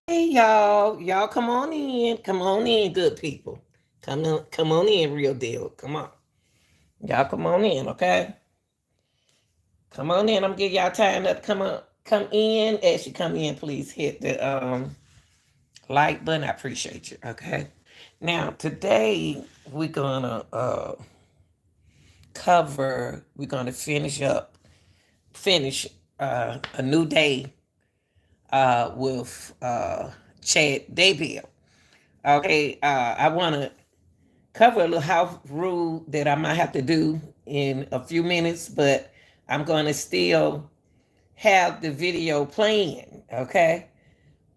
Hey y'all, come on in. Come on in, good people. Come on in, real deal. Come on. Y'all come on in, okay? Come on in. I'm gonna give y'all time to come in. As you come in, please hit the like button. I appreciate you. Okay. Now today we're gonna finish a new day with Chad Daybell. Okay, I wanna cover a little house rule that I might have to do in a few minutes, but I'm going to still have the video playing, okay?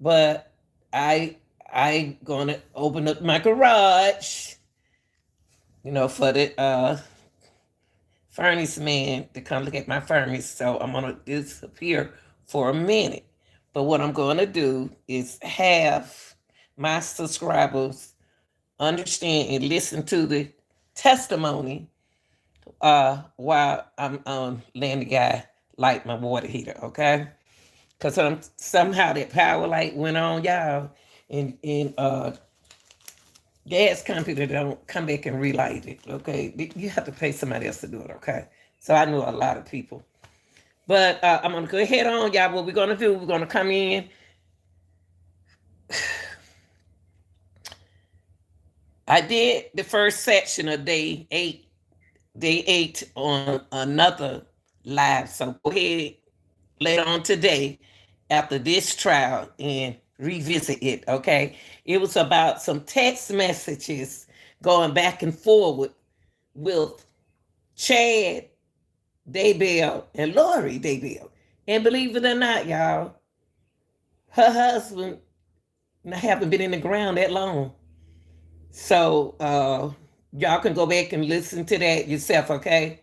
But I going to open up my garage, for the furnace man to come look at my furnace. So I'm going to disappear for a minute. But what I'm going to do is have my subscribers understand and listen to the testimony while I'm letting the guy light my water heater, okay? Because somehow that power light went on, y'all, and gas company that don't come back and relight it, okay? You have to pay somebody else to do it, okay? So I know a lot of people. But I'm going to go ahead on, y'all. What we're going to do, we're going to come in. I did the first section of day 8 on another live. So go ahead later on today after this trial and revisit it, okay? It was about some text messages going back and forward with Chad Daybell and Lori Daybell. And believe it or not, y'all, her husband haven't been in the ground that long. So y'all can go back and listen to that yourself, okay?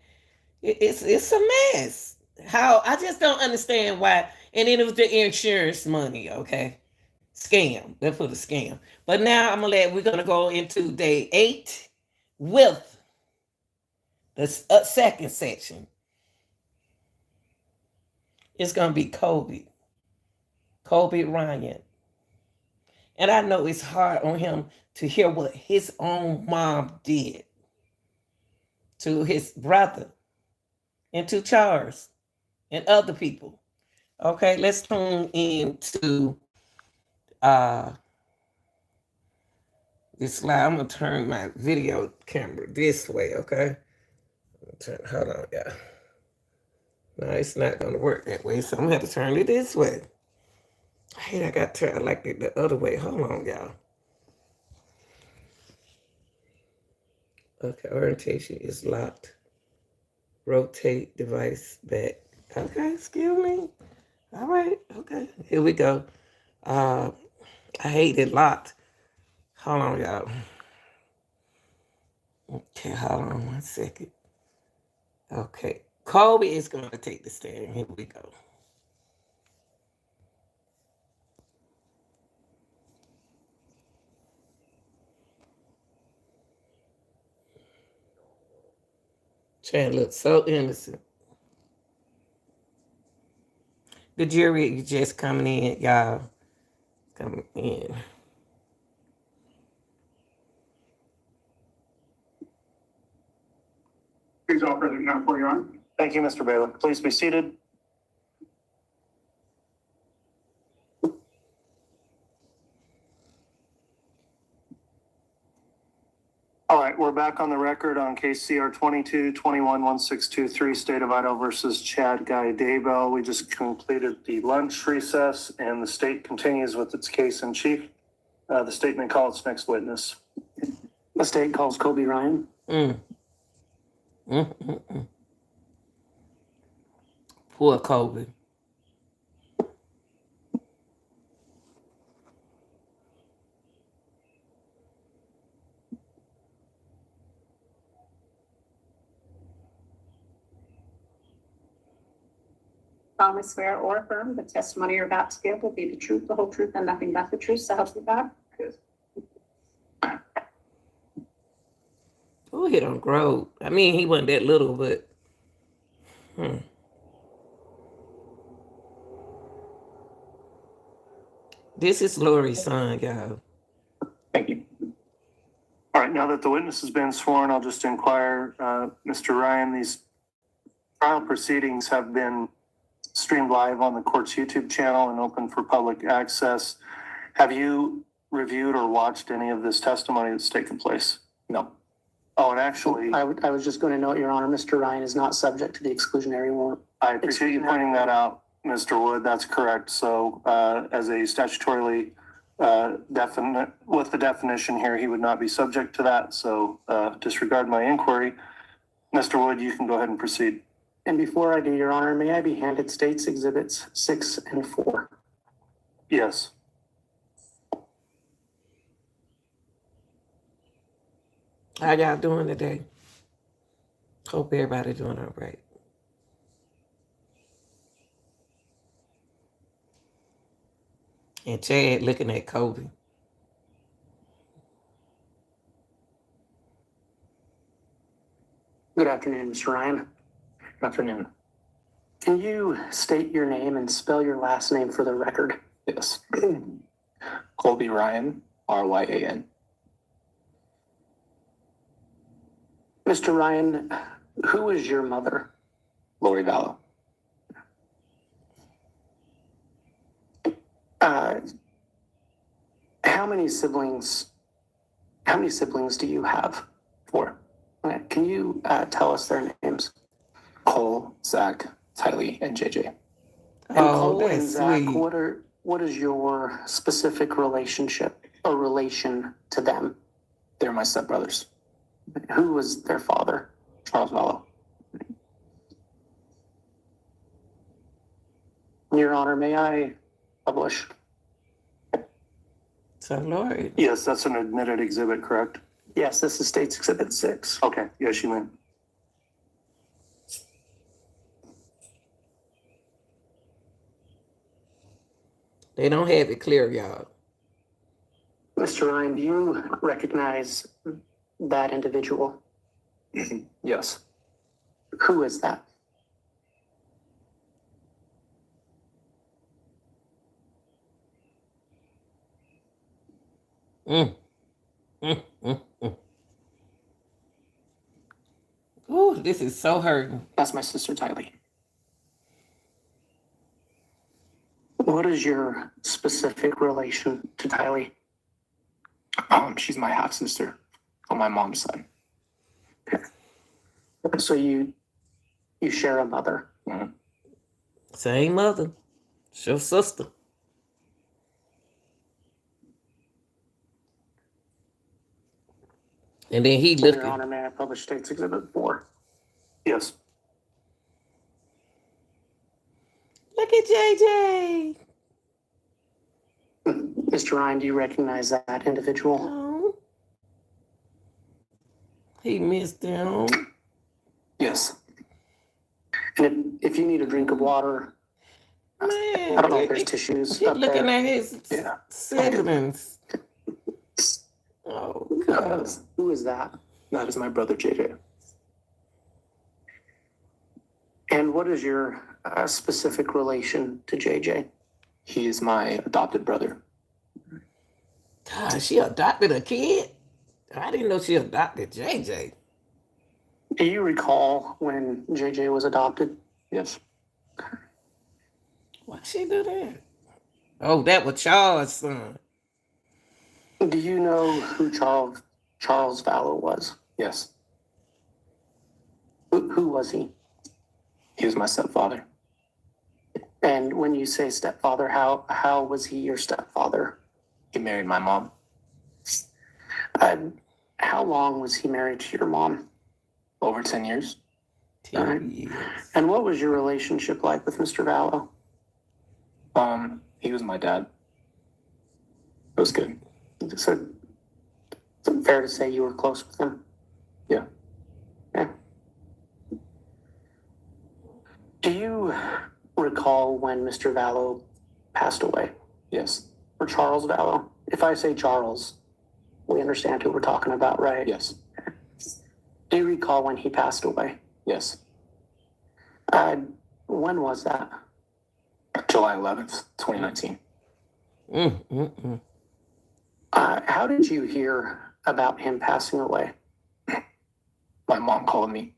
It's a mess. How I just don't understand why. And then it was the insurance money, okay? Scam. That's for the scam. But now we're gonna go into day 8 with the second section. It's gonna be Colby Ryan. And I know it's hard on him to hear what his own mom did to his brother and to Charles and other people. Okay, let's tune into uh this live. I'm gonna turn my video camera this way, okay? Hold on, yeah. No, it's not gonna work that way, so I'm gonna have to turn it this way. I got to turn like it the other way. Hold on, y'all. Okay, orientation is locked. Rotate device back. Okay, excuse me. All right, okay. Here we go. I hate it locked. Hold on, y'all. Okay, hold on 1 second. Okay. Colby is gonna take the stand. Here we go. Chad looks so innocent. The jury just coming in, y'all. Coming in. Please all present now for Your Honor. Thank you, Mr. Bailiff. Please be seated. All right, we're back on the record on case CR 22-21-1623, State of Idaho versus Chad Guy Daybell. We just completed the lunch recess, and the state continues with its case in chief. The state may call its next witness. The state calls Colby Ryan. Poor Colby. Solemnly swear or affirm the testimony you're about to give will be the truth, the whole truth, and nothing but the truth, so help you God. Oh, he don't grow. I mean, he wasn't that little, but This is Lori's son, y'all. Thank you. All right, now that the witness has been sworn, I'll just inquire, Mr. Ryan, these trial proceedings have been streamed live on the court's YouTube channel and open for public access. Have you reviewed or watched any of this testimony that's taken place? No. Oh, and actually, I was just going to note, Your Honor, Mr. Ryan is not subject to the exclusionary warrant. I appreciate you pointing that out, Mr. Wood. That's correct. So, as a statutorily definite, with the definition here, he would not be subject to that. So, disregard my inquiry. Mr. Wood, you can go ahead and proceed. And before I do, Your Honor, may I be handed States Exhibits 6 and 4? Yes. How y'all doing today? Hope everybody doing all right. And Chad looking at Colby. Good afternoon, Mr. Ryan. Good afternoon. Can you state your name and spell your last name for the record? Yes. Colby Ryan, Ryan. Mr. Ryan, who is your mother? Lori Vallow. How many siblings do you have? 4. Okay, can you tell us their names? Cole, Zach, Tylee, and JJ. And Oh, Cole and that's Zach, sweet. what is your specific relationship or relation to them? They're my stepbrothers. Who was their father? Charles Vallow. Your Honor, may I publish? So, Lori, Yes, that's an admitted exhibit, correct? Yes, this is States Exhibit 6. Okay. Yes, you may. they don't have it clear, y'all. Mr. Ryan, do you recognize that individual? Yes. Who is that? Mm. Mm, mm, mm. Ooh, this is so hurting. That's my sister Tylee. What is your specific relation to Tylee? She's my half sister on my mom's side. So you share a mother. Mhm. Same mother. It's your sister. And then he Your looking. Honor, may I publish States Exhibit 4? Yes. Look at JJ. Mr. Ryan, do you recognize that individual? Oh. He missed him. Yes. And if you need a drink of water, Man, I don't know if there's tissues he up looking there. at his Yeah. siblings. Oh, God. Who is that? That is my brother JJ. And what is your specific relation to JJ? He is my adopted brother. God, she adopted a kid? I didn't know she adopted JJ. Do you recall when JJ was adopted? Yes. Why she do that? Oh, that was Charles' son. Do you know who Charles Vallow was? Yes. Who was he? He was my stepfather. And when you say stepfather, how was he your stepfather? He married my mom. How long was he married to your mom? Over 10 years. 10 years. And what was your relationship like with Mr. Vallow? He was my dad. It was good. So, is it fair to say you were close with him? Yeah. Yeah. Do you recall when Mr. Vallow passed away? Yes. Or Charles Vallow? If I say Charles, we understand who we're talking about, right? Yes. Do you recall when he passed away? Yes. When was that? July 11th, 2019. Mm, mm, mm. How did you hear about him passing away? My mom called me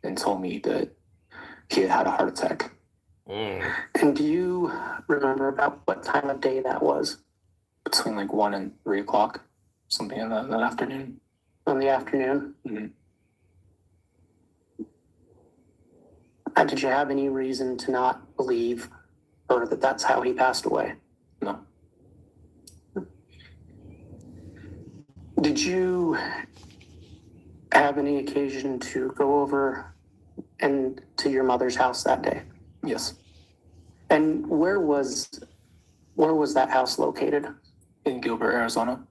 and told me that he had a heart attack. Mm. And do you remember about what time of day that was? Between like 1 and 3 o'clock, something in that afternoon. In the afternoon? Mhm. Did you have any reason to not believe or that that's how he passed away? No. Did you have any occasion to go over and to your mother's house that day? Yes. And where was that house located? In Gilbert, Arizona.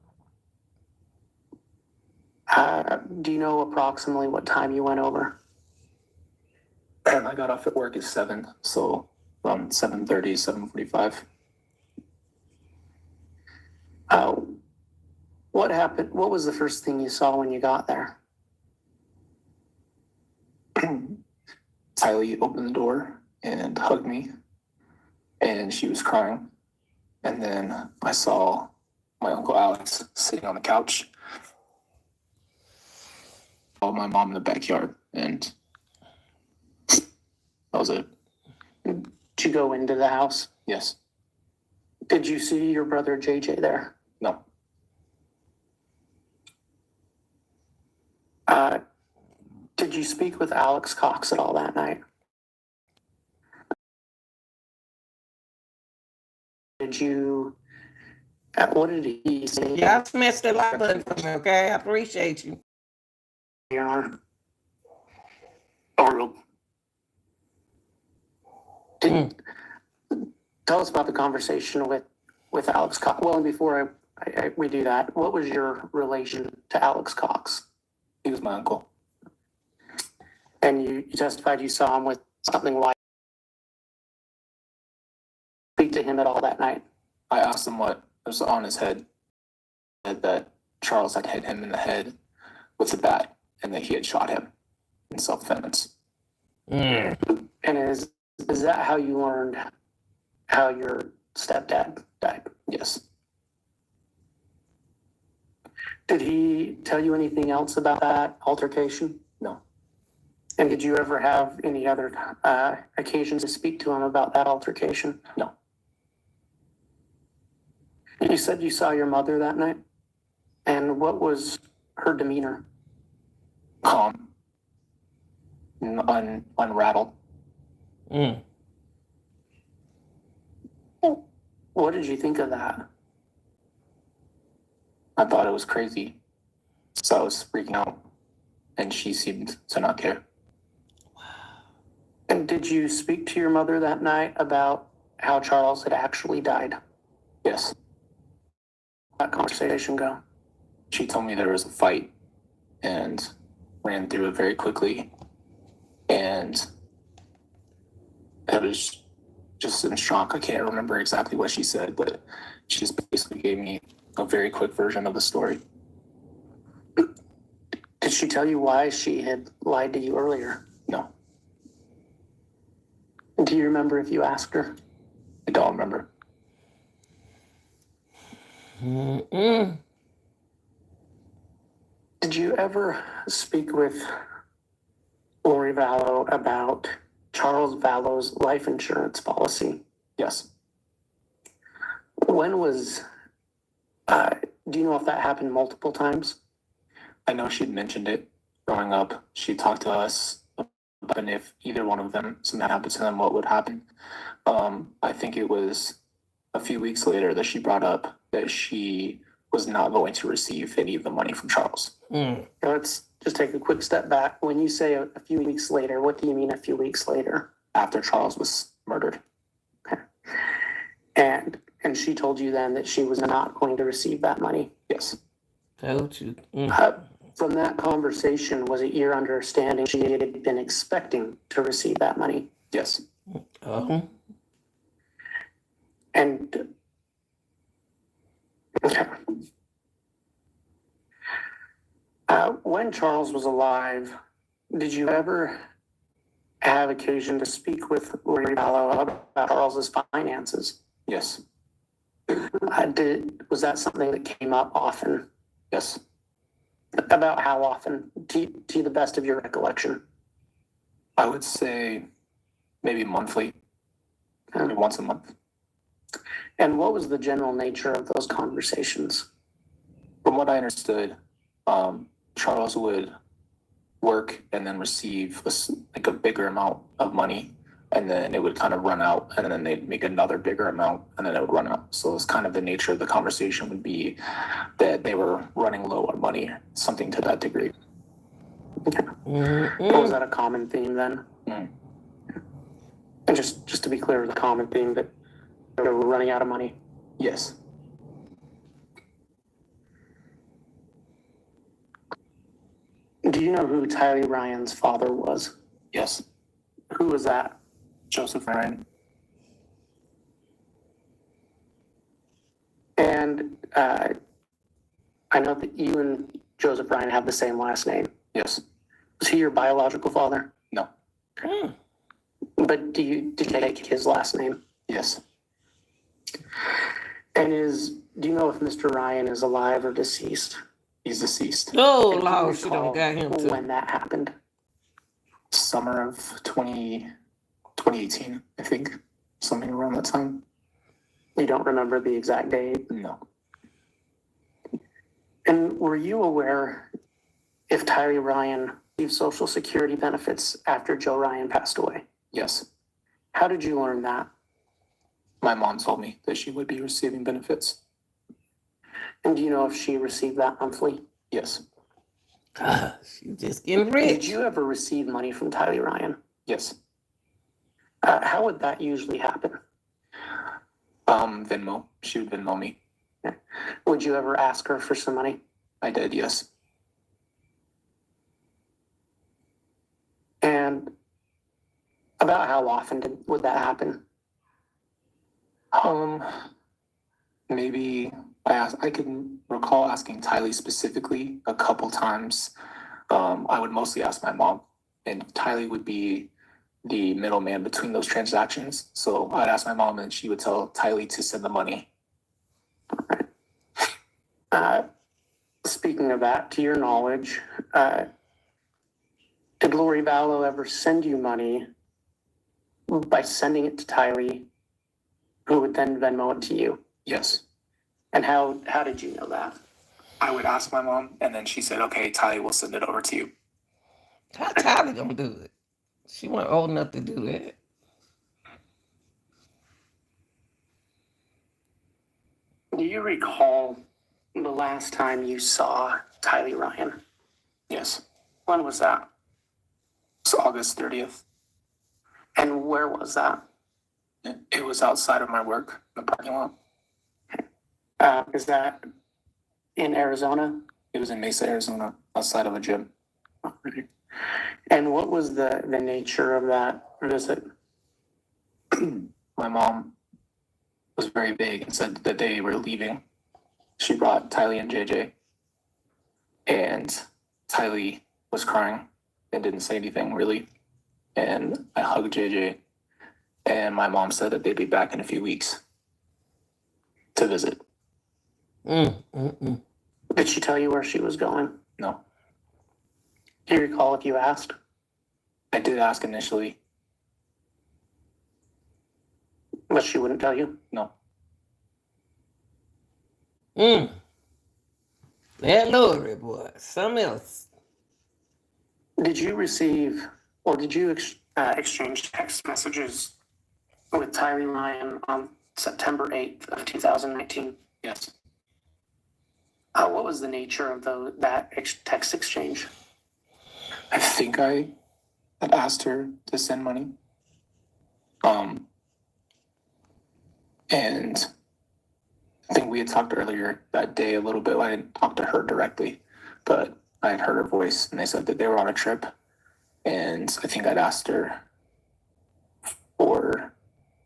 Do you know approximately what time you went over? And I got off at work at 7, so around 7:30, 7:45. What happened? What was the first thing you saw when you got there? Tylee opened the door and hugged me, and she was crying. And then I saw my Uncle Alex sitting on the couch. Saw my mom in the backyard, and that was it. Did you go into the house? Yes. Did you see your brother JJ there? No. Did you speak with Alex Cox at all that night? Did you? What did he say? Y'all smashed the like button for me, okay? I appreciate you. Your Honor. Overruled. Tell us about the conversation with Alex Cox. Well, and before we do that, what was your relation to Alex Cox? He was my uncle. And you testified you saw him with something like speak to him at all that night. I asked him what was on his head. Said that Charles had hit him in the head with a bat and that he had shot him in self-defense. Mm. And is that how you learned how your stepdad died? Yes. Did he tell you anything else about that altercation? No. And did you ever have any other occasions to speak to him about that altercation? No. You said you saw your mother that night? And what was her demeanor? Calm. Unrattled. Mm. What did you think of that? I thought it was crazy. So I was freaking out. And she seemed to not care. And did you speak to your mother that night about how Charles had actually died? Yes. How'd that conversation go? She told me there was a fight and ran through it very quickly. And I was just in shock. I can't remember exactly what she said, but she just basically gave me a very quick version of the story. Did she tell you why she had lied to you earlier? No, And do you remember if you asked her? I don't remember. Mm-mm. Did you ever speak with Lori Vallow about Charles Vallow's life insurance policy? Yes. When was, do you know if that happened multiple times? I know she'd mentioned it growing up. She talked to us about and if either one of them, something happened to them, what would happen. I think it was a few weeks later that she brought up that she was not going to receive any of the money from Charles. Mm. Now, let's just take a quick step back. When you say a few weeks later, what do you mean a few weeks later? After Charles was murdered. And she told you then that she was not going to receive that money. Yes. Told you. Mm. From that conversation, was it your understanding she had been expecting to receive that money? Yes. Oh. And okay. When Charles was alive, did you ever have occasion to speak with Lori Vallow about Charles's finances? Yes. Was that something that came up often? Yes. About how often, to the best of your recollection? I would say maybe monthly, maybe once a month. And what was the general nature of those conversations? From what I understood, Charles would work and then receive like a bigger amount of money, and then it would kind of run out, and then they'd make another bigger amount, and then it would run out. So it's kind of the nature of the conversation would be that they were running low on money, something to that degree. Was that a common theme then? Mm. And just to be clear, the common theme that they were running out of money. Yes. Do you know who Tylee Ryan's father was? Yes. Who was that? Joseph Ryan. And I know that you and Joseph Ryan have the same last name. Yes. Was he your biological father? No. But did you take his last name? Yes. And do you know if Mr. Ryan is alive or deceased? He's deceased. Oh, And do you Lord, she recall done got him too. when that happened? Summer of 2018, I think. Something around that time. You don't remember the exact date? No. And were you aware if Tylee Ryan received Social Security benefits after Joe Ryan passed away? Yes. How did you learn that? My mom told me that she would be receiving benefits. And do you know if she received that monthly? Yes. God, she just getting Did rich. you ever receive money from Tylee Ryan? Yes. How would that usually happen? Venmo. She would Venmo me. Would you ever ask her for some money? I did, yes. And about how often would that happen? Maybe I can recall asking Tylee specifically a couple times. I would mostly ask my mom, and Tylee would be the middleman between those transactions. So I'd ask my mom, and she would tell Tylee to send the money. Speaking of that, to your knowledge, did Lori Vallow ever send you money by sending it to Tylee, who would then Venmo it to you? Yes. And how did you know that? I would ask my mom, and then she said, "Okay, Tylee will send it over to you." How Tyler gonna do it? She wasn't old enough to do that. Do you recall the last time you saw Tylee Ryan? Yes. When was that? It's August 30th. And where was that? It was outside of my work, in the parking lot. Is that in Arizona? It was in Mesa, Arizona, outside of a gym. And what was the nature of that visit? My mom was very vague and said that they were leaving. She brought Tylee and JJ, and Tylee was crying and didn't say anything really. And I hugged JJ, and my mom said that they'd be back in a few weeks to visit. Did she tell you where she was going? No, Do you recall if you asked? I did ask initially. But she wouldn't tell you? No, That Lori boy, something else. Did you receive, or did you exchange text messages with Tylee Ryan on September 8th of 2019? yes. What was the nature of that text exchange? I think I had asked her to send money. And I think we had talked earlier that day a little bit. I didn't talk to her directly, but I had heard her voice, and they said that they were on a trip. And I think I'd asked her for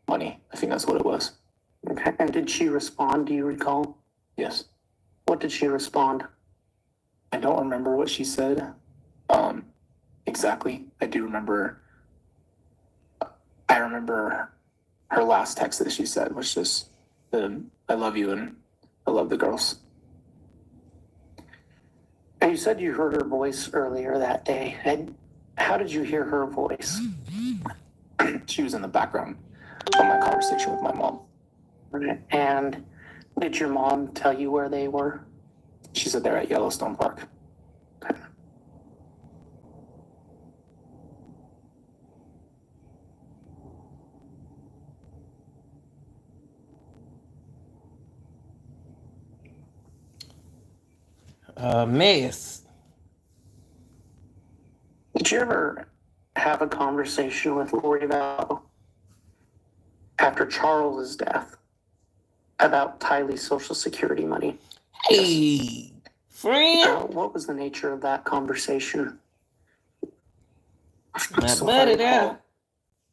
money. I think that's what it was. Okay. And did she respond? Do you recall? Yes. What did she respond? I don't remember what she said exactly. I remember her last text that she said was just the I love you and I love the girls. And you said you heard her voice earlier that day. And how did you hear her voice? She was in the background of my conversation with my mom. And did your mom tell you where they were? She said they're at Yellowstone Park. A mess. Did you ever have a conversation with Lori about, after Charles's death, about Tylee's Social Security money? Hey, friend. What was the nature of that conversation? My So buddy if I there. recall,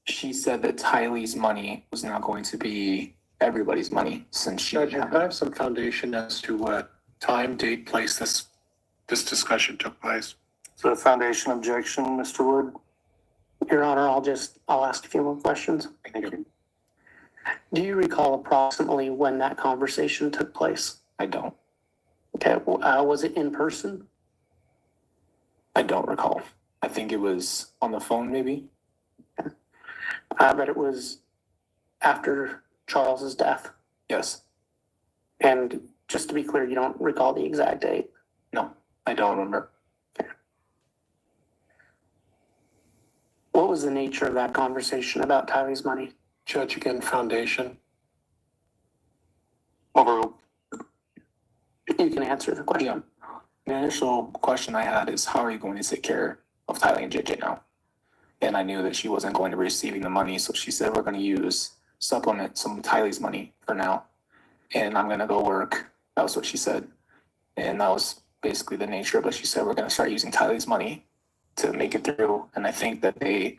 she said that Tylee's money was not going to be everybody's money since she Judge, had can I have some foundation as to what time, date, place this discussion took place? So foundation objection, Mr. Wood? Your Honor, I'll ask a few more questions. Thank you. Do you recall approximately when that conversation took place? I don't. Okay, was it in person? I don't recall. I think it was on the phone, maybe. But it was after Charles's death. Yes. And just to be clear, you don't recall the exact date? No, I don't remember. What was the nature of that conversation about Tylee's money? Judge, again, foundation. Overall, You can answer the question. The initial question I had is, how are you going to take care of Tylee and JJ now? And I knew that she wasn't going to be receiving the money, so she said, we're going to supplement some of Tylee's money for now, and I'm going to go work. That was what she said. And that was basically the nature of it. She said, we're going to start using Tylee's money to make it through. And I think that I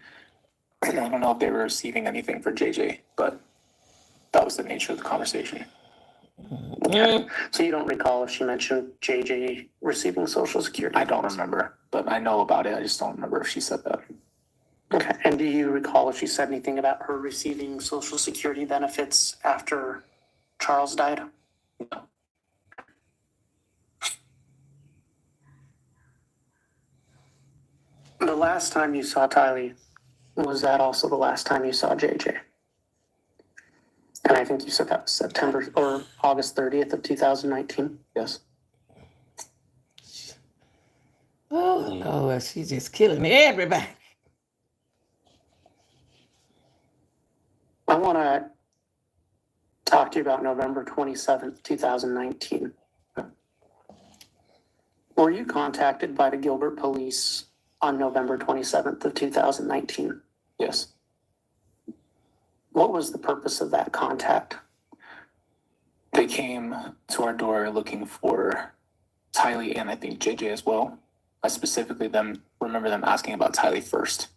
don't know if they were receiving anything for JJ, but that was the nature of the conversation. Mm. So you don't recall if she mentioned JJ receiving Social Security? I don't remember, but I know about it. I just don't remember if she said that. Okay, and do you recall if she said anything about her receiving Social Security benefits after Charles died? No. The last time you saw Tylee, was that also the last time you saw JJ? And I think you said that was September or August 30th of 2019. Yes. Oh Lord, she's just killing everybody. I want to talk to you about November 27th, 2019. Were you contacted by the Gilbert police on November 27th of 2019? Yes. What was the purpose of that contact? They came to our door looking for Tylee and I think JJ as well. I specifically remember them asking about Tylee first.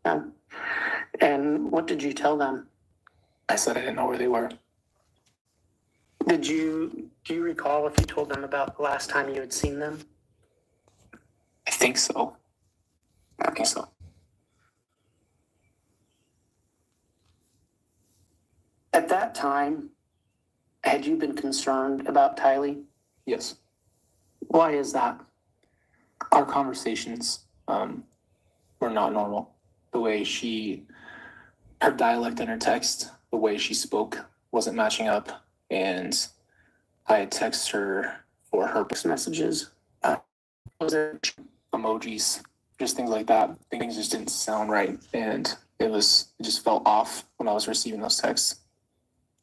Yeah. And what did you tell them? I said I didn't know where they were. Do you recall if you told them about the last time you had seen them? I think so. I think so. At that time, had you been concerned about Tylee? Yes. Why is that? Our conversations were not normal. The way her dialect and her text, the way she spoke wasn't matching up. And I had texted her for her Messages. Was it? emojis, just things like that. Things just didn't sound right. And it just felt off when I was receiving those texts.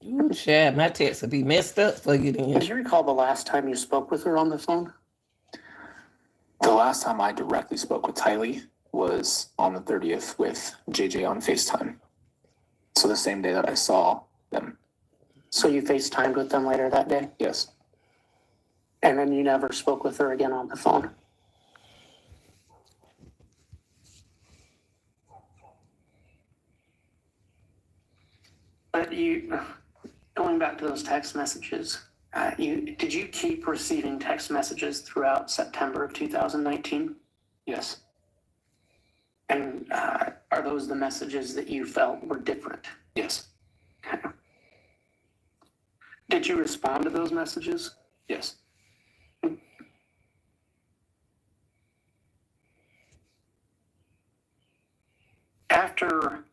Ooh, Chad, my text will be messed up for you Do then. you recall the last time you spoke with her on the phone? The last time I directly spoke with Tylee was on the 30th with JJ on FaceTime. So the same day that I saw them. So you FaceTimed with them later that day? Yes. And then you never spoke with her again on the phone? But going back to those text messages, did you keep receiving text messages throughout September of 2019? Yes. And are those the messages that you felt were different? Yes. Did you respond to those messages? Yes. After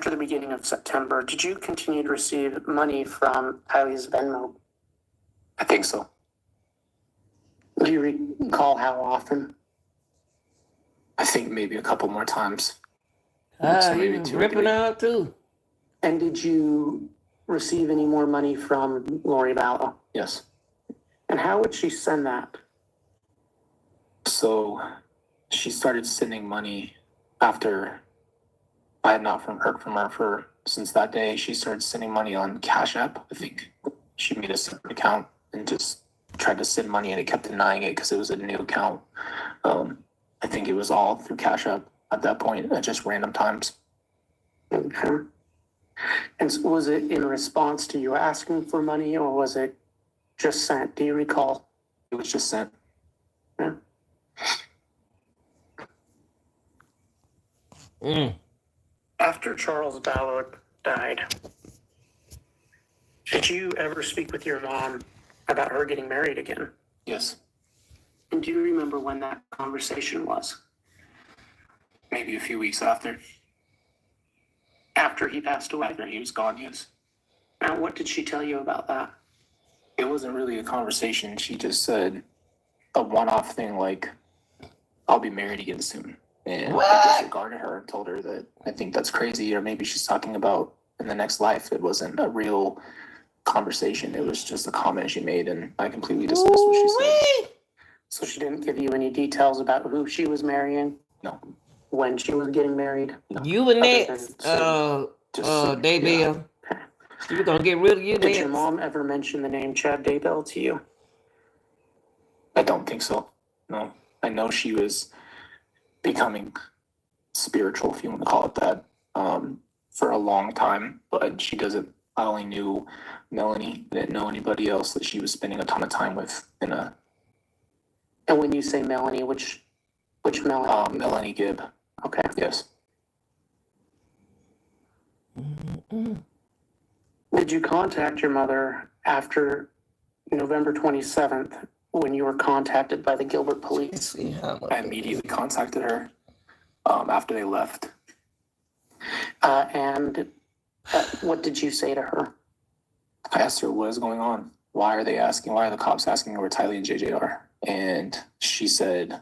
the beginning of September, did you continue to receive money from Tylee's Venmo? I think so. Do you recall how often? I think maybe a couple more times. So He maybe was 2 or ripping 3. out too. And did you receive any more money from Lori Vallow? Yes. And how would she send that? So she started sending money after I had not heard from her since that day. She started sending money on Cash App. I think she made a separate account and just tried to send money, and it kept denying it because it was a new account. I think it was all through Cash App at that point at just random times. Okay. And so was it in response to you asking for money, or was it just sent? Do you recall? It was just sent. Yeah. After Charles Ballard died, did you ever speak with your mom about her getting married again? Yes. And do you remember when that conversation was? Maybe a few weeks after. After he passed away? After he was gone, yes. And what did she tell you about that? It wasn't really a conversation. She just said a one-off thing like, I'll be married again soon. And What? I disregarded her and told her that I think that's crazy, or maybe she's talking about in the next life. It wasn't a real conversation. It was just a comment she made, and I completely dismissed what she said. Ooh-wee. So she didn't give you any details about who she was marrying? No. When she was getting married? You were Other next, than Daybell. You were gonna get rid of you Did your next. mom ever mention the name Chad Daybell to you? I don't think so. No. I know she was becoming spiritual, if you want to call it that, for a long time, but she doesn't. I only knew Melanie. I didn't know anybody else that she was spending a ton of time with in a And when you say Melanie, which Melanie? Melanie Gibb. Okay. Yes. Did you contact your mother after November 27th when you were contacted by the Gilbert police? See how much. I immediately contacted her after they left. And what did you say to her? I asked her what is going on. Why are the cops asking where Tylee and JJ are? And she said, I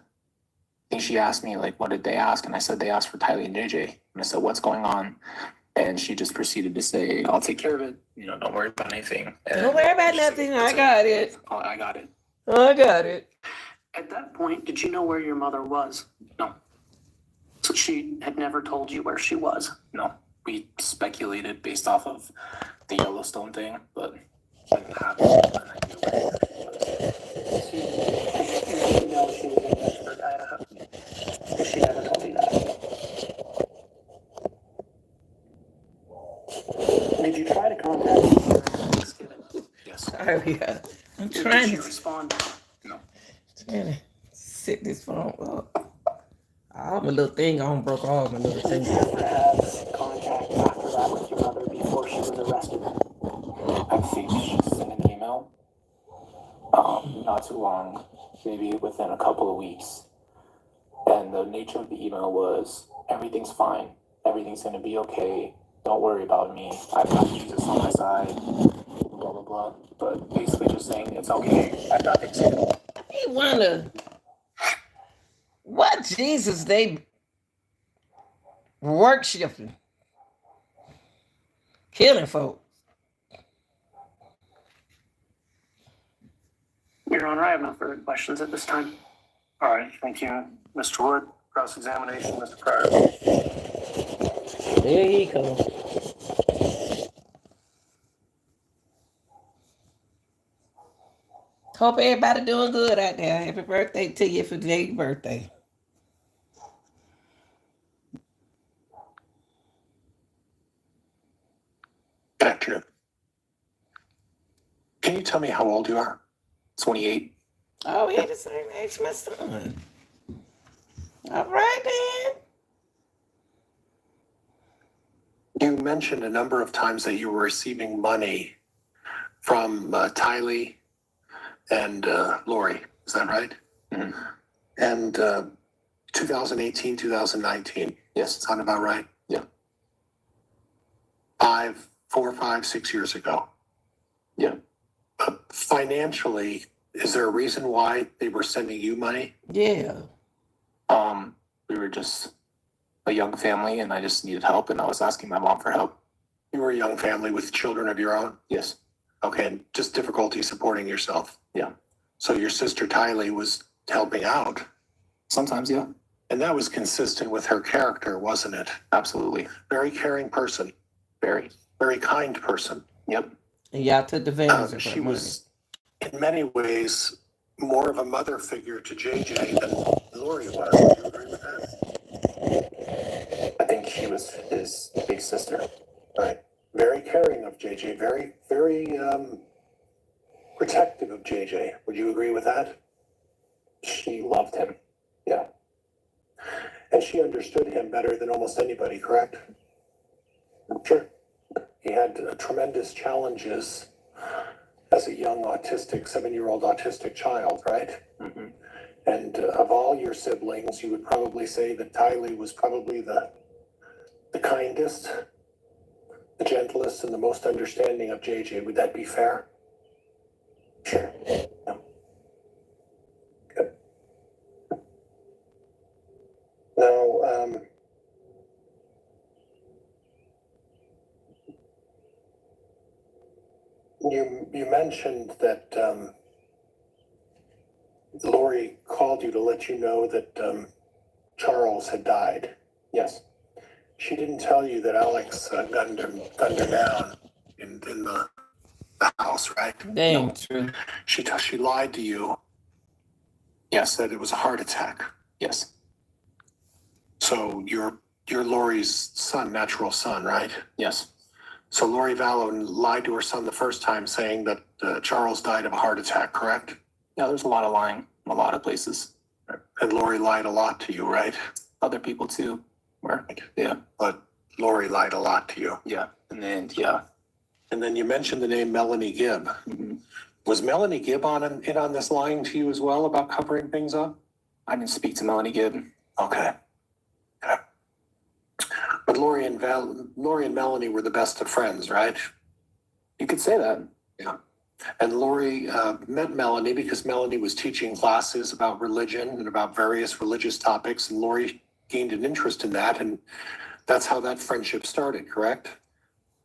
think she asked me, like, what did they ask? And I said, they asked for Tylee and JJ. And I said, what's going on? And she just proceeded to say, I'll take care of it. Don't worry about anything. And Don't worry about she said, nothing. I got it. I got it. I got it. At that point, did you know where your mother was? No. So she had never told you where she was? No. We speculated based off of the Yellowstone thing, but it didn't happen. And I knew where she was. You didn't know she was in Bedford, Idaho. She never told you that. Did you try to contact her after Thanksgiving? Yes. Sorry, I'm Did trying she to respond? sit this phone up. All my little thing on broke all my little Did things. you ever have contact after that with your mother before she was arrested? I think she sent an email. Not too long, maybe within a couple of weeks. And the nature of the email was, everything's fine. Everything's going to be okay. Don't worry about me. I've got Jesus on my side. Blah, blah, blah. But basically just saying it's okay. I've got things handled. I wonder what Jesus they worshiping, killing folks. Your Honor, I have no further questions at this time. All right, thank you, Mr. Wood. Cross-examination, Mr. Pryor. There he comes. Hope everybody doing good out there. Happy birthday to you for today's birthday. Good afternoon. Can you tell me how old you are? 28. Oh, we had the same age as my son. All right, then. You mentioned a number of times that you were receiving money from Tylee and Lori. Is that right? Mhm. And 2018, 2019. Yes. Sound about right? Yeah. 4, 5, 6 years ago. Yeah. Financially, is there a reason why they were sending you money? Yeah. We were just a young family and I just needed help and I was asking my mom for help. You were a young family with children of your own? Yes. Okay, and just difficulty supporting yourself? Yeah. So your sister Tylee was helping out, Sometimes, yeah. and that was consistent with her character, wasn't it? Absolutely. Very caring person, Very. very kind person. Yep. And y'all took advantage of She her money. was, in many ways, more of a mother figure to JJ than Lori was. Do you agree with that? I think she was his big sister. Right. Very caring of JJ, very, very protective of JJ. Would you agree with that? She loved him. Yeah. And she understood him better than almost anybody, correct? Sure. He had tremendous challenges as a young autistic, 7-year-old autistic child, right? Mm-hmm. And of all your siblings, you would probably say that Tylee was probably the kindest, the gentlest, and the most understanding of JJ. Would that be fair? Sure. Yeah. Good. Now, you mentioned that Lori called you to let you know that Charles had died. Yes. She didn't tell you that Alex gunned her down in the house, right? Damn true. She lied to you. Yes. Said it was a heart attack. Yes. So you're Lori's son, natural son, right? Yes. So Lori Vallow lied to her son the first time, saying that Charles died of a heart attack, correct? Yeah, there's a lot of lying in a lot of places. And Lori lied a lot to you, right? Other people too. Were. Yeah. But Lori lied a lot to you. Yeah. And then, yeah. And then you mentioned the name Melanie Gibb. Mm-hmm. Was Melanie Gibb in on this lying to you as well about covering things up? I didn't speak to Melanie Gibb. Okay. But Lori and Melanie were the best of friends, right? You could say that. Yeah. And Lori met Melanie because Melanie was teaching classes about religion and about various religious topics, and Lori gained an interest in that, and that's how that friendship started, correct?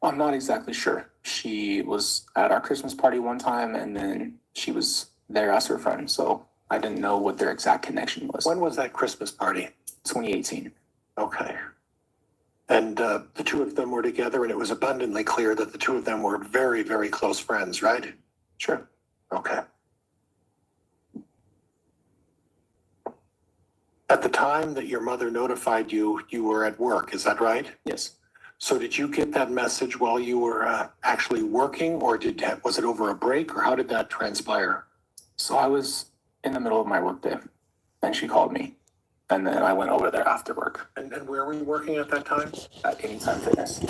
I'm not exactly sure. She was at our Christmas party one time, and then she was there as her friend, so I didn't know what their exact connection was. When was that Christmas party? 2018. Okay. And the two of them were together, and it was abundantly clear that the two of them were very, very close friends, right? Sure. Okay. At the time that your mother notified you, you were at work, is that right? Yes. So did you get that message while you were actually working, or was it over a break, or how did that transpire? So I was in the middle of my workday, and she called me, and then I went over there after work And where were you working at that time? at Anytime Fitness.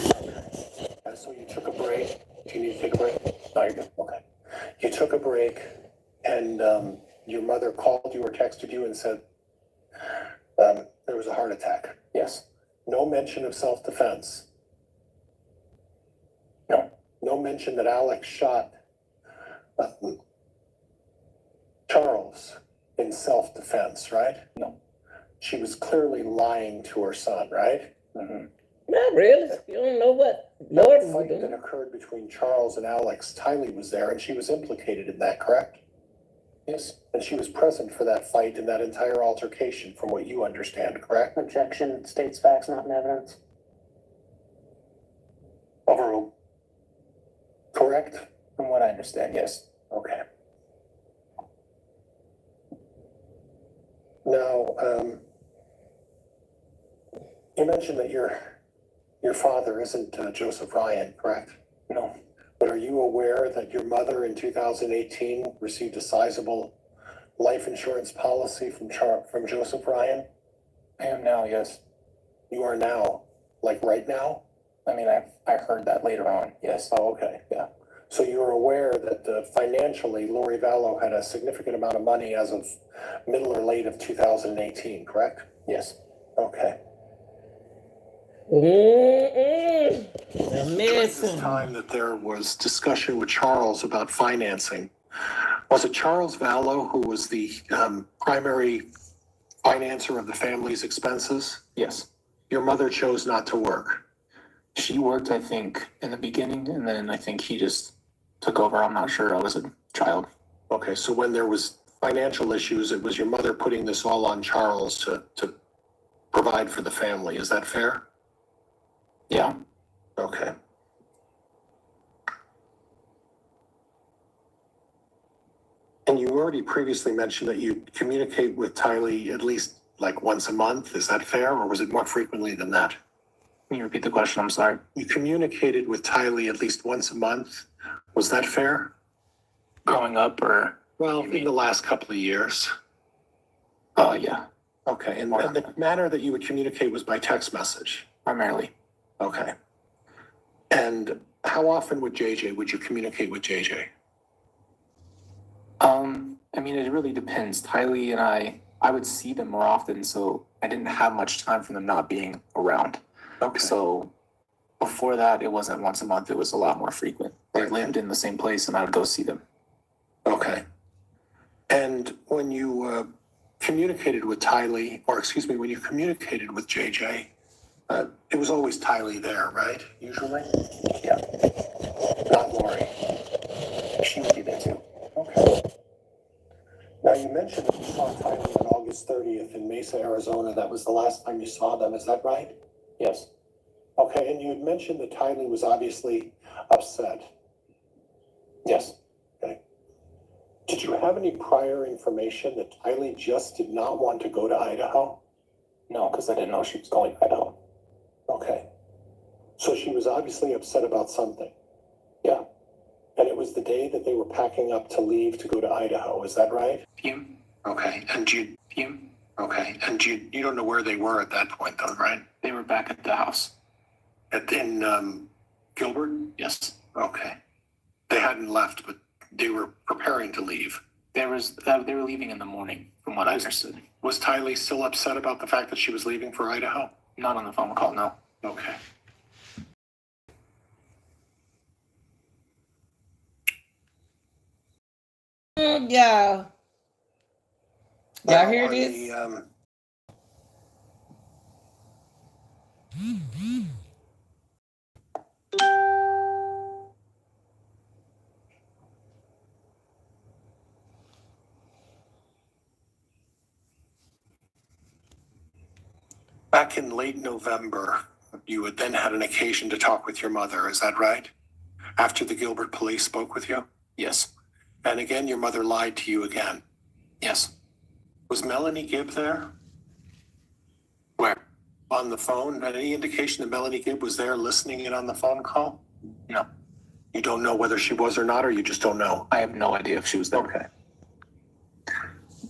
So you took a break. Do you need to take a break? No, you're good. Okay. You took a break, and your mother called you or texted you and said there was a heart attack. Yes. No mention of self-defense. No. No mention that Alex shot Charles in self-defense, right? No. She was clearly lying to her son, right? Mm-hmm. Not really. You don't know what The Lord was fight that doing. occurred between Charles and Alex, Tylee was there, and she was implicated in that, correct? Yes. And she was present for that fight and that entire altercation, from what you understand, correct? Objection, states facts not in evidence. Overruled. Correct? From what I understand, yes. Okay. Now, you mentioned that your father isn't Joseph Ryan, correct? No. But are you aware that your mother in 2018 received a sizable life insurance policy from Joseph Ryan? I am now, yes. You are now, like right now? I mean, I heard that later on, yes. Oh, okay, yeah. So you were aware that financially, Lori Vallow had a significant amount of money as of middle or late of 2018, correct? Yes. Okay. Mm-mm. During this Listen. time that there was discussion with Charles about financing, was it Charles Vallow who was the primary financer of the family's expenses? Yes. Your mother chose not to work. She worked, I think, in the beginning, and then I think he just took over. I'm not sure. I was a child. Okay, so when there was financial issues, it was your mother putting this all on Charles to provide for the family. Is that fair? Yeah. Okay. And you already previously mentioned that you communicate with Tylee at least like once a month. Is that fair, or was it more frequently than that? Can you repeat the question? I'm sorry. You communicated with Tylee at least once a month. Was that fair? Growing up, or Well, in the last couple of years. yeah, Okay, and the manner that you would communicate was by text message. primarily. Okay. And how often would you communicate with JJ? I mean, it really depends. Tylee and I would see them more often, so I didn't have much time for them not being around. Okay. So before that, it wasn't once a month. It was a lot more frequent. They lived in the same place, and I would go see them. Okay. And when you communicated with Tylee, or excuse me, when you communicated with JJ, it was always Tylee there, right? Usually? Yeah. Not Lori. She would be there too. Okay. Now, you mentioned that you saw Tylee on August 30th in Mesa, Arizona. That was the last time you saw them. Is that right? Yes. Okay. And you had mentioned that Tylee was obviously upset. Yes. Okay. Did you have any prior information that Tylee just did not want to go to Idaho? No, because I didn't know she was going to Idaho. Okay. So she was obviously upset about something. Yeah. And it was the day that they were packing up to leave to go to Idaho. Is that right? Fume. Okay. And you, Fume. okay. And you don't know where they were at that point, though, right? They were back at the house. In Gilbert? Yes. Okay. They hadn't left, but they were preparing to leave. They were leaving in the morning, from what I understood. Was Tylee still upset about the fact that she was leaving for Idaho? Not on the phone call, no. Okay. Yeah. Y'all hear On this? the, back in late November, you had then had an occasion to talk with your mother. Is that right? After the Gilbert police spoke with you? Yes. And again, your mother lied to you again. Yes. Was Melanie Gibb there? Where? On the phone? Any indication that Melanie Gibb was there listening in on the phone call? No. You don't know whether she was or not, or you just don't know? I have no idea if she was there. Okay.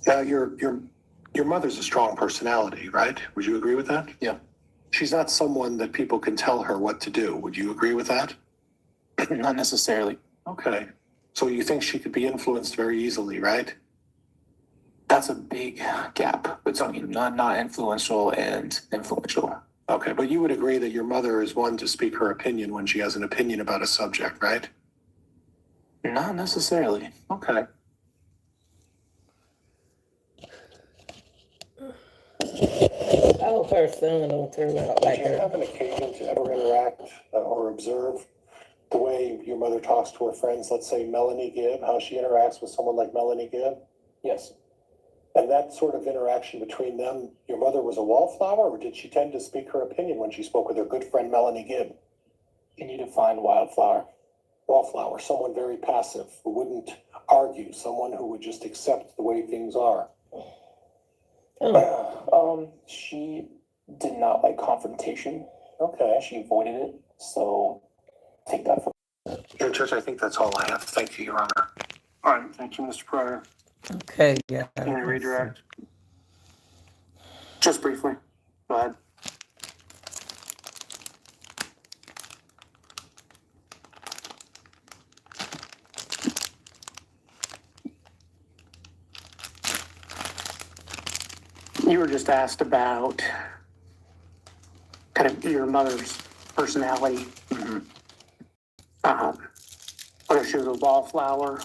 Now, your mother's a strong personality, right? Would you agree with that? Yeah. She's not someone that people can tell her what to do. Would you agree with that? Not necessarily. Okay. So you think she could be influenced very easily, right? That's a big gap between not influential and influential. Okay, but you would agree that your mother is one to speak her opinion when she has an opinion about a subject, right? Not necessarily. Okay. I hope her son don't turn out like Did you her. have an occasion to ever interact or observe the way your mother talks to her friends, let's say Melanie Gibb, how she interacts with someone like Melanie Gibb? Yes. And that sort of interaction between them, your mother was a wallflower, or did she tend to speak her opinion when she spoke with her good friend Melanie Gibb? Can you define wildflower? Wallflower, someone very passive, who wouldn't argue, someone who would just accept the way things are. She did not like confrontation. Okay. She avoided it. So take that for. Yeah, Judge, I think that's all I have. Thank you, Your Honor. All right, thank you, Mr. Pryor. Okay, yeah. Can you redirect? Just briefly. Go ahead. You were just asked about kind of your mother's personality. Whether she was a wallflower.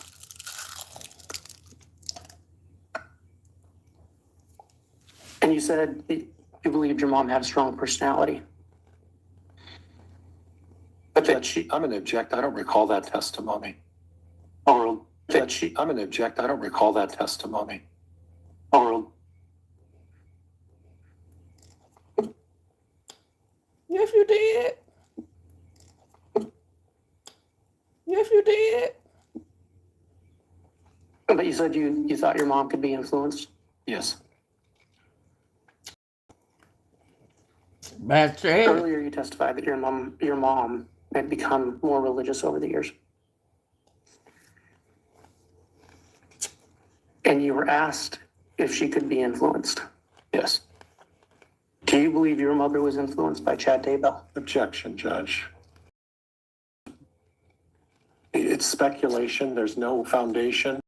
And you said you believed your mom had a strong personality. But I'm going to object. I don't recall that testimony. Overruled. I'm going to object. I don't recall that testimony. Overruled. Yes, you did. Yes, you did. But you said you thought your mom could be influenced. Yes. That's it. Earlier, you testified that your mom had become more religious over the years. And you were asked if she could be influenced. Yes. Do you believe your mother was influenced by Chad Daybell? Objection, Judge. It's speculation. There's no foundation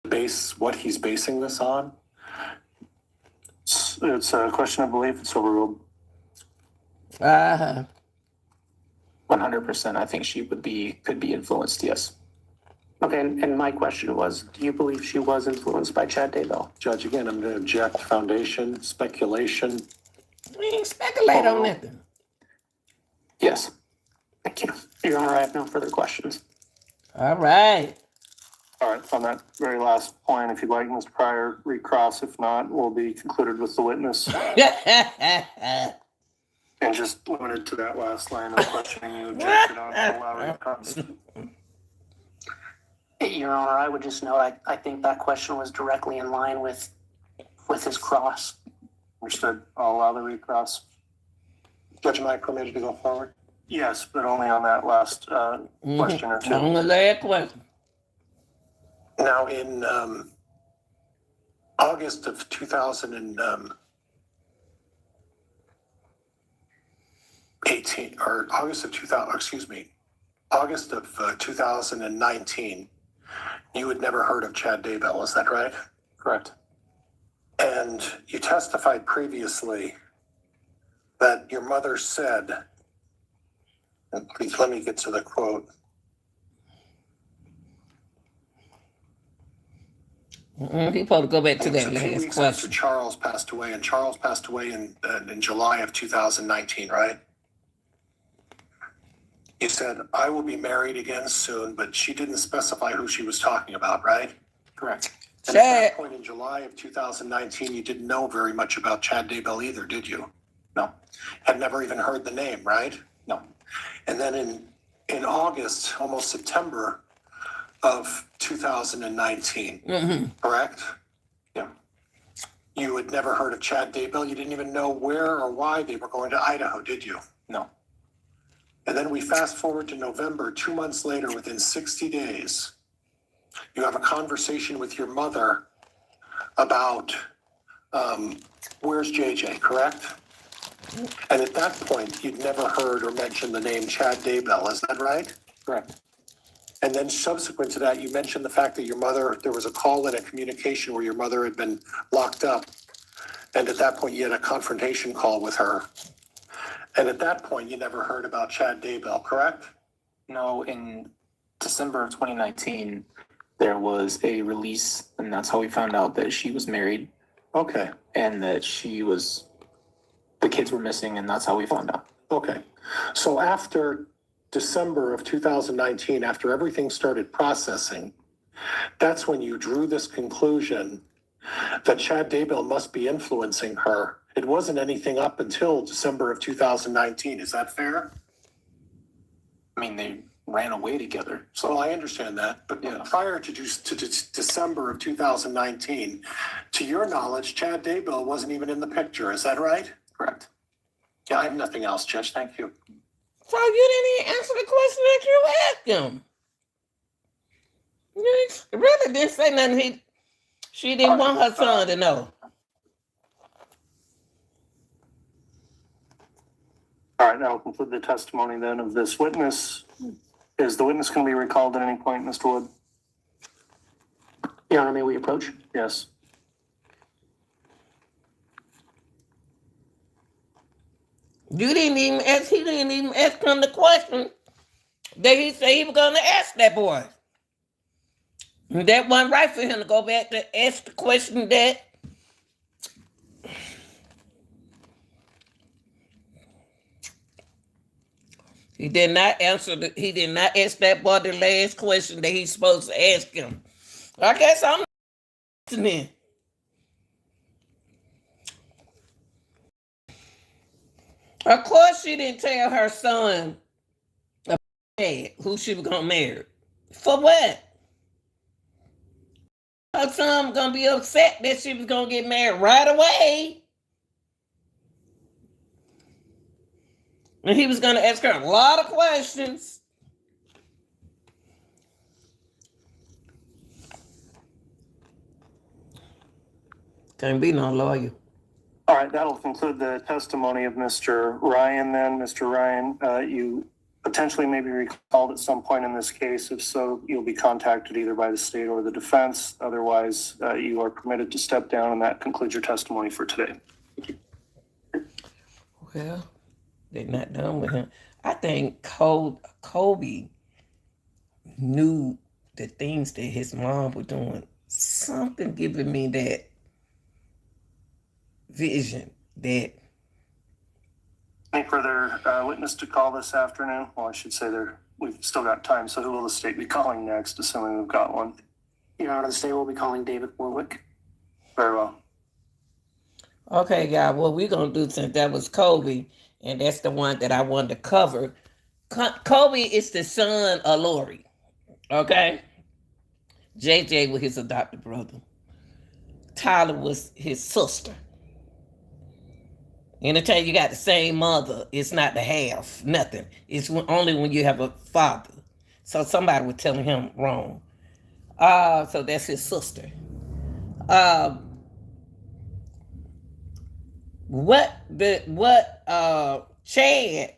to base what he's basing this on. It's a question of belief. It's overruled. 100%. I think she could be influenced. Yes. Okay, and my question was, do you believe she was influenced by Chad Daybell? Judge, again, I'm going to object. Foundation, speculation. We ain't speculate on nothing. Yes. Thank you. Your Honor, I have no further questions. All right. All right, on that very last point, if you'd like, Mr. Pryor, recross. If not, we'll be concluded with the witness. And just limited to that last line of questioning you objected on to allow recross. Your Honor, I would just note, I think that question was directly in line with his cross. Understood. I'll allow the recross. Judge, am I permitted to go forward? Yes, but only on that last question or two. On the last question. Now, in August of 2018, or August of 2019, you had never heard of Chad Daybell, is that right? Correct. And you testified previously that your mother said, and please let me get to the quote. He supposed to go back to It was that a few last weeks after question. Charles passed away, and Charles passed away in July of 2019, right? You said, I will be married again soon, but she didn't specify who she was talking about, right? Correct. And at Chad. that point in July of 2019, you didn't know very much about Chad Daybell either, did you? No. Had never even heard the name, right? No. And then in August, almost September of 2019, correct? Yeah. You had never heard of Chad Daybell. You didn't even know where or why they were going to Idaho, did you? No. And then we fast forward to November, 2 months later, within 60 days, you have a conversation with your mother about where's JJ, correct? And at that point, you'd never heard or mentioned the name Chad Daybell, is that right? Correct. And then subsequent to that, you mentioned the fact that your mother, there was a call and a communication where your mother had been locked up. And at that point, you had a confrontation call with her. And at that point, you never heard about Chad Daybell, correct? No, in December of 2019, there was a release, and that's how we found out that she was married Okay, and that the kids were missing, and that's how we found out. okay. So after December of 2019, after everything started processing, that's when you drew this conclusion that Chad Daybell must be influencing her. It wasn't anything up until December of 2019. Is that fair? I mean, they ran away together. So I understand that, but Yeah. prior to December of 2019, to your knowledge, Chad Daybell wasn't even in the picture. Is that right? Correct. Yeah, I have nothing else, Judge. Thank you. So you didn't even answer the question that you asked him. You really didn't say nothing. She didn't want her son to know. All right, now we'll conclude the testimony then of this witness. Is the witness going to be recalled at any point, Mr. Wood? Your Honor, may we approach? Yes. You didn't even ask. He didn't even ask him the question that he said he was gonna ask that boy. And that wasn't right for him to go back to ask the question that he did not answer. He did not ask that boy the last question that he's supposed to ask him. I guess I'm listening. Of course, she didn't tell her son who she was gonna marry. For what? Her son was gonna be upset that she was gonna get married right away. And he was gonna ask her a lot of questions. Can't be no lawyer. All right, that'll conclude the testimony of Mr. Ryan then. Mr. Ryan, you potentially may be recalled at some point in this case. If so, you'll be contacted either by the state or the defense. Otherwise, you are permitted to step down, and that concludes your testimony for today. Well, they're not done with him. I think Colby knew the things that his mom was doing. Something giving me that vision that. Any further witness to call this afternoon? Well, I should say we've still got time. So who will the state be calling next, assuming we've got one? Your Honor, the state will be calling David Warwick. Very well. Okay, guys, what we're going to do, since that was Colby, and that's the one that I wanted to cover. Colby is the son of Lori, okay? JJ was his adopted brother. Tyler was his sister. Anytime you got the same mother, it's not the half, nothing. It's only when you have a father. So somebody was telling him wrong. So that's his sister. What Chad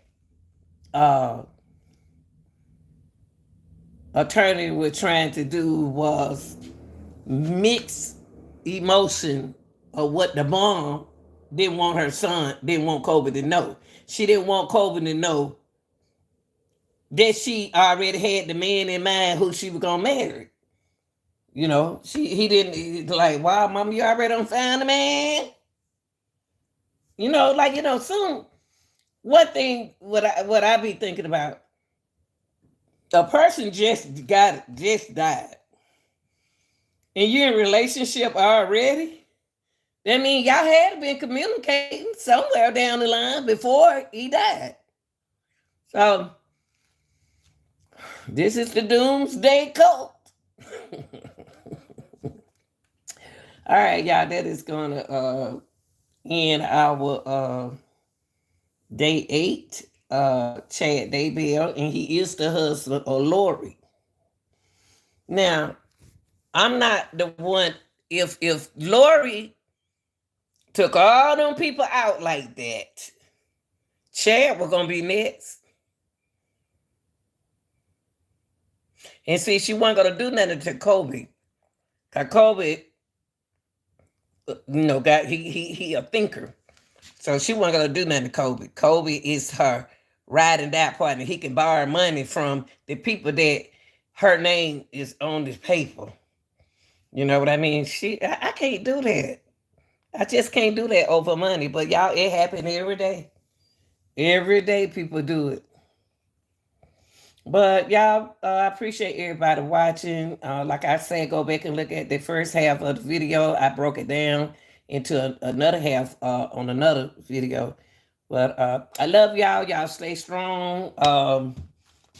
attorney was trying to do was mix emotion of what the mom didn't want Colby to know. She didn't want Colby to know that she already had the man in mind who she was gonna marry. You know, he didn't like, wow, mama, you already done found a man. You know, like, soon. One thing what I be thinking about, a person just died, and you're in a relationship already. That means y'all had been communicating somewhere down the line before he died. So this is the doomsday cult. All right, y'all, that is gonna end our day 8, Chad Daybell, and he is the husband of Lori. Now, I'm not the one. If Lori took all them people out like that, Chad was gonna be next. And see, she wasn't gonna do nothing to Colby. Cause Colby, he a thinker. So she wasn't gonna do nothing to Colby. Colby is her ride and die partner. He can borrow money from the people that her name is on this paper. You know what I mean? I can't do that. I just can't do that over money. But y'all, it happens every day. Every day people do it. But y'all, I appreciate everybody watching. Like I said, go back and look at the first half of the video. I broke it down into another half on another video. But I love y'all. Y'all stay strong.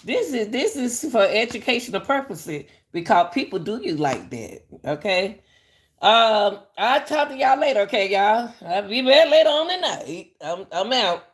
This is for educational purposes because people do you like that. Okay. I'll talk to y'all later. Okay, y'all. I'll be back later on tonight. I'm out.